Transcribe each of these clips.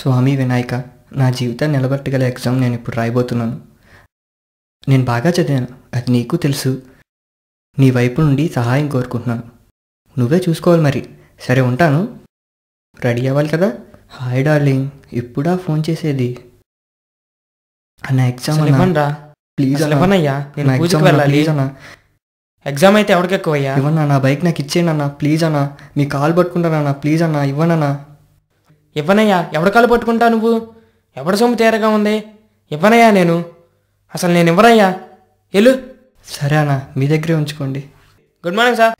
స్వామి వినాయక, నా జీవితాన్ని నిలబెట్టగల ఎగ్జామ్ నేను ఇప్పుడు రాయబోతున్నాను. నేను బాగా చదివాను, అది నీకు తెలుసు. నీ వైపు నుండి సహాయం కోరుకుంటున్నాను. నువ్వే చూసుకోవాలి మరి. సరే ఉంటాను. రెడీ అవ్వాలి కదా? హాయ్ డార్లింగ్, ఇప్పుడా ఫోన్ చేసేది? అన్న ఎగ్జామ్ ఇవ్వనరా ప్లీజ్ ఇవ్వనయ్యా, నేను పూజకి వెళ్ళాలి. అన్న ఎగ్జామ్ అయితే ఎవరికి ఎక్కువయ్యా? ఇవ్వన్నా, నా బైక్ నాకు ఇచ్చేయండి అన్న, ప్లీజ్ అన్న. మీ కాల్ పట్టుకుంటానన్నా, ప్లీజ్ అన్న, ఇవ్వనన్నా. ఇవ్వనయ్యా, ఎవరి కాలు పట్టుకుంటా నువ్వు? ఎవడ సొమ్ము తేరగా ఉంది? ఇవ్వనయ్యా నేను, అసలు నేను ఇవ్వనయ్యా. వెళ్ళు. సరే అన్న, మీ దగ్గరే ఉంచుకోండి. Good morning sir.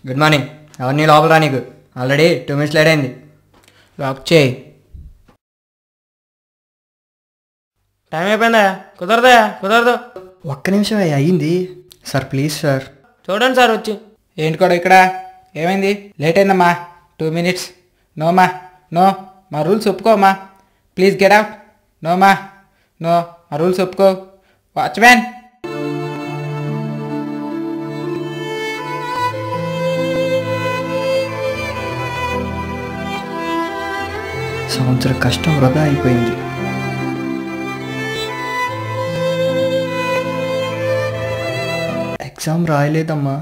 Good morning. ఎవరిని లోపల రా, నీకు ఆల్రెడీ 2 minutes లేట్ అయింది. లాక్ చేయి. టైం అయిపోయిందా? కుదరదయా, కుదరదు. ఒక్క నిమిషం అయ్యింది సార్, ప్లీజ్ సార్. చూడండి సార్ వచ్చి. ఏంటి కూడా ఇక్కడ? ఏమైంది? లేట్ అయిందమ్మా. 2 minutes. నోమా, నో, మా రూల్స్ ఒప్పుకోమ్మా. Please get out. నోమా, నో, మా రూల్స్ ఒప్పుకో. వాచ్మ్యాన్. సంవత్సరం కష్టం వృధా అయిపోయింది. ఎగ్జామ్ రాయలేదమ్మా.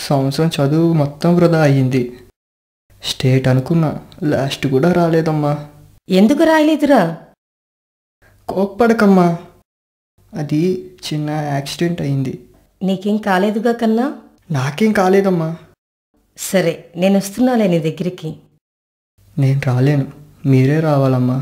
సంవత్సరం చదువు మొత్తం వృధా అయ్యింది. స్టేట్ అనుకున్నా, లాస్ట్ కూడా రాలేదమ్మా. ఎందుకు రాయలేదురా? కోప్పడకమ్మా, అది చిన్న యాక్సిడెంట్ అయింది. నీకేం కాలేదుగా కన్నా? నాకేం కాలేదమ్మా. సరే, నేను వస్తున్నాలే నీ దగ్గరికి. నేను రాలేను, మీరే రావాలమ్మా.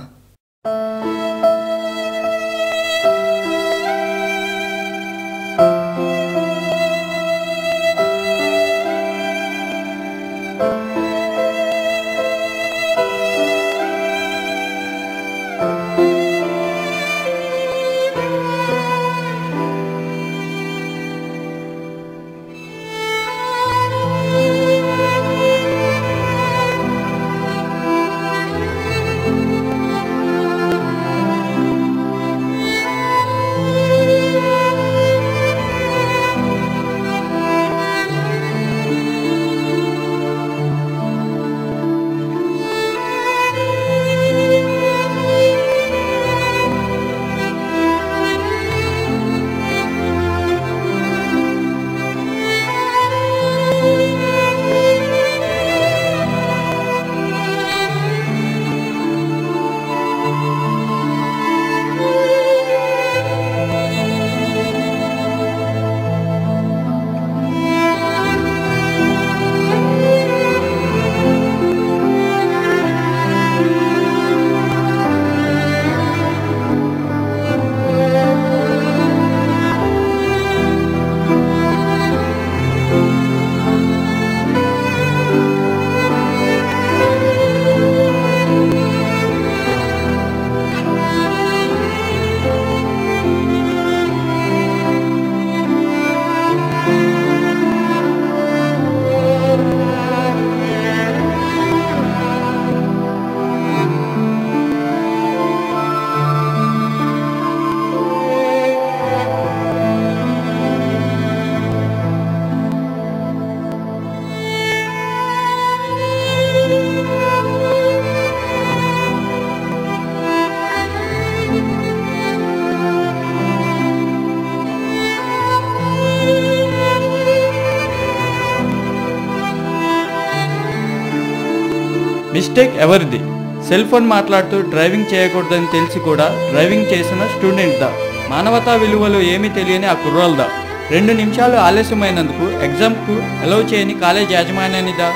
మిస్టేక్ ఎవరిది? సెల్ ఫోన్ మాట్లాడుతూ డ్రైవింగ్ చేయకూడదని తెలిసి కూడా డ్రైవింగ్ చేసిన స్టూడెంట్దా? మానవతా విలువలు ఏమీ తెలియని ఆ కుర్రాల్దా? 2 నిమిషాలు ఆలస్యమైనందుకు ఎగ్జామ్కు అలౌ చేయని కాలేజ్ యాజమాన్యానిదా?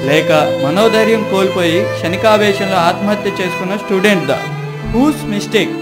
లేక మనోధైర్యం కోల్పోయి క్షణికావేశంలో ఆత్మహత్య చేసుకున్న స్టూడెంట్దా? Who's mistake?